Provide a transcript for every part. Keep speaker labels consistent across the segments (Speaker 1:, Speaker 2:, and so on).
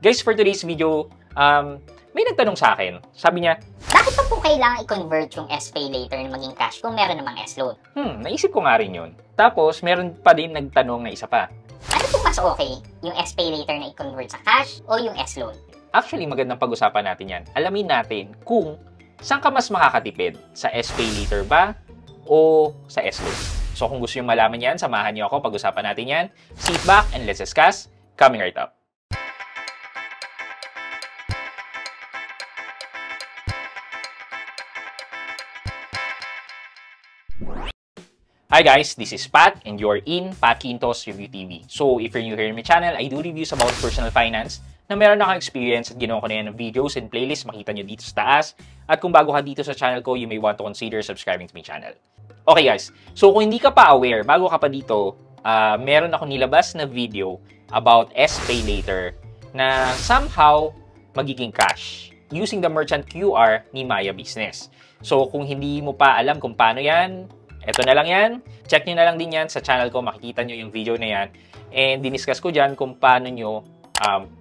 Speaker 1: Guys, for today's video, may nagtanong sa akin. Sabi niya,
Speaker 2: bakit pa po kailangan i-convert yung SPay later na maging cash kung meron namang S-loan?
Speaker 1: Naisip ko nga rin yun. Tapos, meron pa din nagtanong na isa pa.
Speaker 2: Ano po mas okay? Yung SPay later na i-convert sa cash o yung S-loan?
Speaker 1: Actually, magandang pag-usapan natin yan. Alamin natin kung saan ka mas makakatipid? Sa SPay later ba o sa S-loan? So, kung gusto nyo malaman yan, samahan nyo ako. Pag-usapan natin yan. Sit back and let's discuss. Coming right up. Hi guys, this is Pat and you're in Pat Quintos Review TV. So if you're new here in my channel, I do reviews about personal finance na meron akong experience at ginawa ko na yan ng videos and playlists, makita nyo dito sa taas. At kung bago ka dito sa channel ko, you may want to consider subscribing to my channel. Okay guys, so kung hindi ka pa aware, bago ka pa dito, meron ako nilabas na video about SPay later na somehow magiging cash using the merchant QR ni Maya Business. So kung hindi mo pa alam kung paano yan, eto na lang yan. Check nyo na lang din yan sa channel ko. Makikita nyo yung video na yan. And diniscuss ko dyan kung paano nyo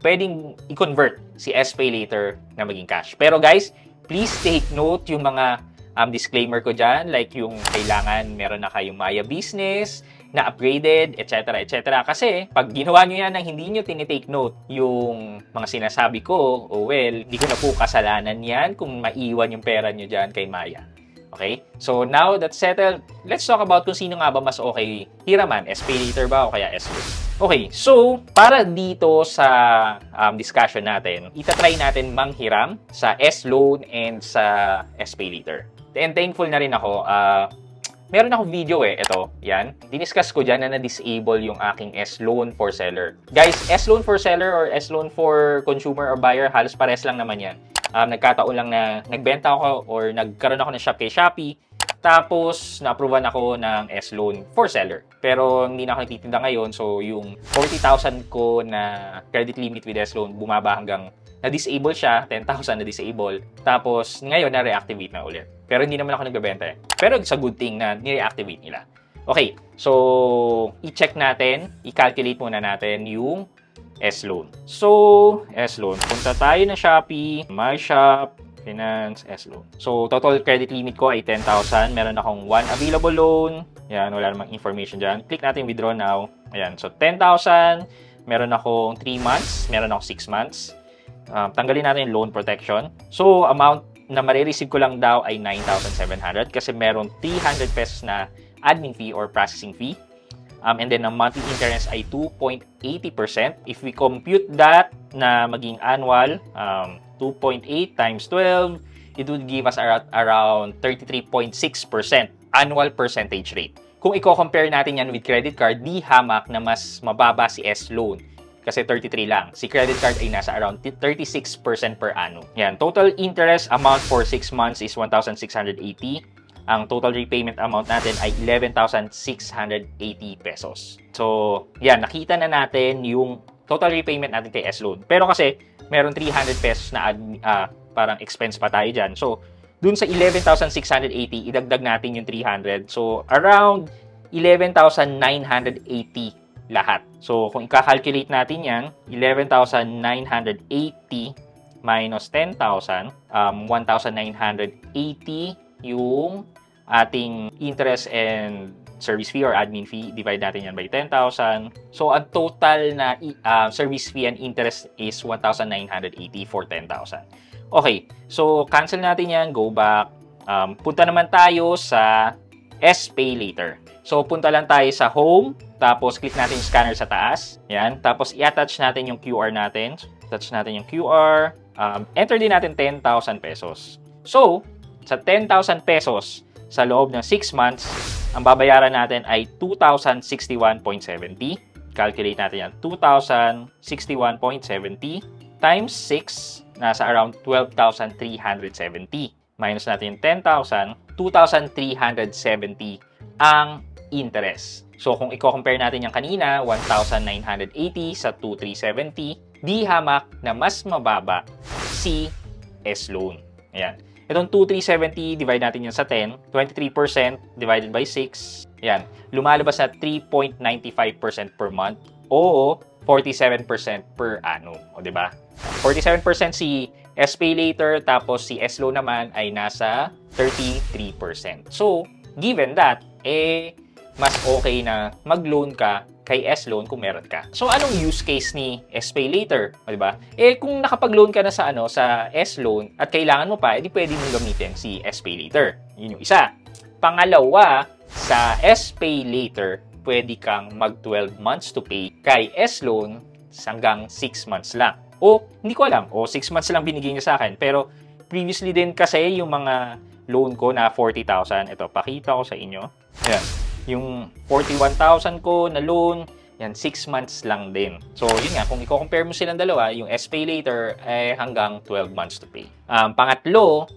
Speaker 1: pwedeng i-convert si SPay later na maging cash. Pero guys, please take note yung mga disclaimer ko dyan. Like yung kailangan meron na kayong Maya Business na upgraded, etc. etc. Kasi pag ginawa nyo yan nang hindi nyo tinitake note yung mga sinasabi ko, oh well, hindi ko na po kasalanan yan kung maiwan yung pera nyo dyan kay Maya. Okay? So, now that's settled, let's talk about kung sino nga ba mas okay hiraman, SPay later ba o kaya S-loan. Okay, so, para dito sa discussion natin, itatry natin manghiram sa S-loan and sa SPay later. And thankful na rin ako, meron akong video ito, yan. Diniscuss ko dyan na na-disable yung aking S-loan for seller. Guys, S-loan for seller or S-loan for consumer or buyer, halos pares lang naman yan. Nagkataon lang na nagbenta ako or nagkaroon ako ng shop kay Shopee. Tapos, na-approvean ako ng S-loan for seller. Pero hindi na ako nagtitinda ngayon. So, yung 40,000 ko na credit limit with S-loan, bumaba hanggang na-disable siya. 10,000 na-disable. Tapos, ngayon, na-reactivate na ulit. Pero hindi naman ako nagbebenta. Pero it's a good thing na ni-reactivate nila. Okay, so, i-check natin, i-calculate muna natin yung S-loan. So, S-loan. Punta tayo na Shopee, My Shop, Finance, S-loan. So, total credit limit ko ay 10,000. Meron akong 1 available loan. Yan, wala namang information dyan. Click natin withdraw now. Ayan, so 10,000. Meron akong 3 months. Meron akong 6 months. Tanggalin natin yung loan protection. So, amount na marireceive ko lang daw ay 9,700 kasi meron 300 pesos na admin fee or processing fee. And then, ang monthly interest ay 2.80%. If we compute that na maging annual, 2.8 times 12, it would give us around 33.6% annual percentage rate. Kung i-compare natin yan with credit card, di hamak na mas mababa si S-loan. Kasi 33 lang. Si credit card ay nasa around 36% per annum. Yan, total interest amount for 6 months is 1,680. Ang total repayment amount natin ay 11,680 pesos. So, yan, nakita na natin yung total repayment natin kay S-loan. Pero kasi, meron 300 pesos na parang expense pa tayo dyan. So, dun sa 11,680, idagdag natin yung 300. So, around 11,980 lahat. So, kung i-calculate natin yan, 11,980 minus 10,000, 1,980 yung ating interest and service fee or admin fee. Divide natin yan by 10,000. So, ang total na service fee and interest is 1,980 for 10,000. Okay. So, cancel natin yan. Go back. Punta naman tayo sa SPay later. So, punta lang tayo sa home. Tapos, click natin yung scanner sa taas. Yan. Tapos, i-attach natin yung QR natin. Attach natin yung QR. Enter din natin 10,000 pesos. So, sa 10,000 pesos sa loob ng 6 months, ang babayaran natin ay 2,061.70. Calculate natin yan. 2,061.70 times 6, nasa around 12,370. Minus natin yung 10,000, 2,370 ang interest. So, kung i-compare natin yung kanina, 1,980 sa 2,370, di hamak na mas mababa si S-loan. Ayan. Itong 2,370, divide natin yan sa 10. 23% divided by 6. Yan. Lumalabas na 3.95% per month o 47% per annum. O, diba? 47% si SPay Later, tapos si S-Loan naman ay nasa 33%. So, given that, mas okay na mag-loan ka kay S-Loan kung meron ka. So, anong use case ni SPay Later? O, diba? Kung nakapag-loan ka na sa, sa S-Loan at kailangan mo pa, edi pwede mong gamitin si SPay Later. Yun yung isa. Pangalawa, sa SPay Later, pwede kang mag 12 months to pay. Kay S-Loan, hanggang 6 months lang. O, hindi ko alam. O, 6 months lang binigay niya sa akin. Pero, previously din kasi yung mga loan ko na 40,000. Ito, pakita ko sa inyo. Ayan. Yung 41,000 ko na loan, yan, 6 months lang din. So, yun nga, kung i-compare mo silang dalawa, yung SPay Later ay hanggang 12 months to pay. Pangatlo,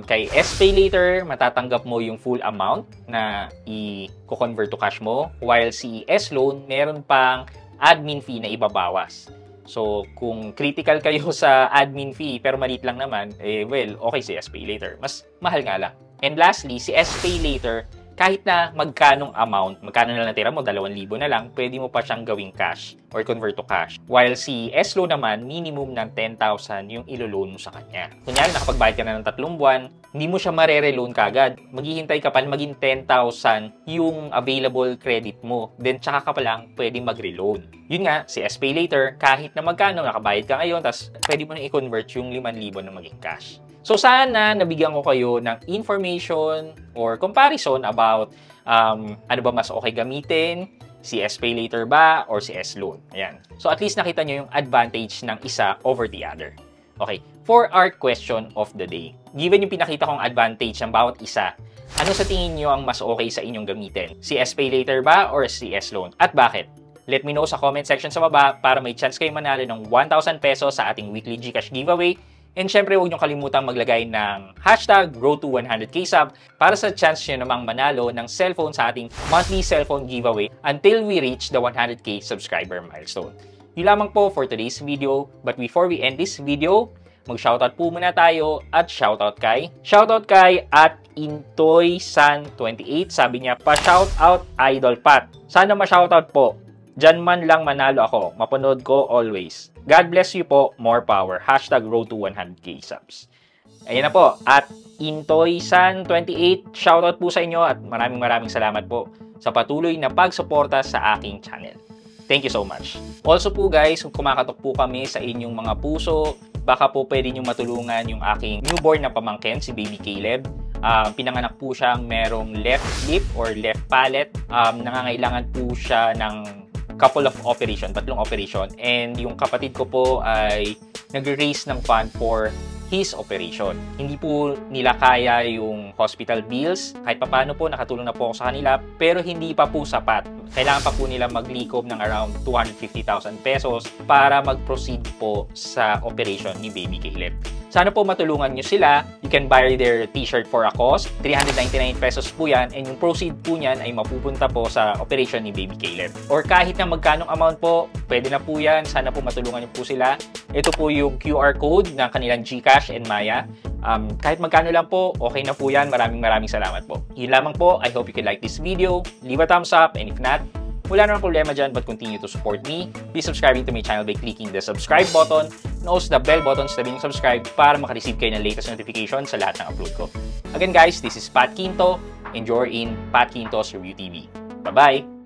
Speaker 1: kay SPay Later, matatanggap mo yung full amount na i-convert to cash mo, while si S-Loan, meron pang admin fee na ibabawas. So, kung critical kayo sa admin fee, pero maliit lang naman, well, okay si SPay Later. Mas mahal nga lang. And lastly, si SPay Later, kahit na magkanong amount, magkano na lang natira mo, 2,000 na lang, pwede mo pa siyang gawing cash or convert to cash. While si S-Loan naman, minimum ng 10,000 yung ilo-loan mo sa kanya. Kunyari, nakapagbayad ka na ng 3 buwan, hindi mo siya marere-loan kagad. Maghihintay ka pa maging 10,000 yung available credit mo. Then, tsaka ka pa lang pwede mag-reloan. Yun nga, si SPay Later, kahit na magkano, nakabayad ka ngayon, tapos pwede mo na i-convert yung 5,000 na maging cash. So, sana nabigyan ko kayo ng information or comparison about ano ba mas okay gamitin, si SPay Later ba or si S-Loan. Ayan. So, at least nakita nyo yung advantage ng isa over the other. Okay. For our question of the day, given yung pinakita kong advantage ng bawat isa, ano sa tingin nyo ang mas okay sa inyong gamitin? Si SPay Later ba or si S-Loan? At bakit? Let me know sa comment section sa baba para may chance kayo manalo ng 1,000 pesos sa ating weekly GCash giveaway. And syempre, huwag nyo kalimutang maglagay ng hashtag #GrowTo100k sub para sa chance nyo namang manalo ng cellphone sa ating monthly cellphone giveaway until we reach the 100k subscriber milestone. Yun lamang po for today's video. But before we end this video, mag-shoutout po muna tayo at shoutout kay at Intoy-san28. Sabi niya, pa-shoutout Idol Pat. Sana ma-shoutout po. Diyan man lang manalo ako. Mapanood ko always. God bless you po. More power. Hashtag #GrowTo100k subs. Ayan na po. At Intoy-san28. Shoutout po sa inyo at maraming salamat po sa patuloy na pagsuporta sa aking channel. Thank you so much. Also po guys, kung kumakatok po kami sa inyong mga puso, baka po pwede nyo matulungan yung aking newborn na pamangkin, si Baby Caleb. Pinanganak po siyang merong left lip or left palate. Nangangailangan po siya ng couple of operation, 3 operation. And yung kapatid ko po ay nag-raise ng fund for his operation. Hindi po nila kaya yung hospital bills. Kahit papaano po, nakatulong na po ako sa kanila. Pero hindi pa po sapat. Kailangan pa po nila maglikom ng around 250,000 pesos para mag-proceed po sa operation ni Baby Caleb. Sana po matulungan nyo sila. You can buy their t-shirt for a cost. 399 pesos po yan. And yung proceed po niyan ay mapupunta po sa operation ni Baby Caleb. Or kahit na magkanong amount po, pwede na po yan. Sana po matulungan nyo po sila. Ito po yung QR code ng kanilang GCash and Maya. Kahit magkano lang po, okay na po yan. Maraming salamat po. Yun lamang po. I hope you can like this video. Leave a thumbs up. And if not, wala namang problema dyan, but continue to support me. Be subscribing to my channel by clicking the subscribe button and also the bell button sa tabing subscribe para makareceive kayo ng latest notification sa lahat ng upload ko. Again guys, this is Pat Quinto and you're in Pat Quinto's Review TV. Bye-bye!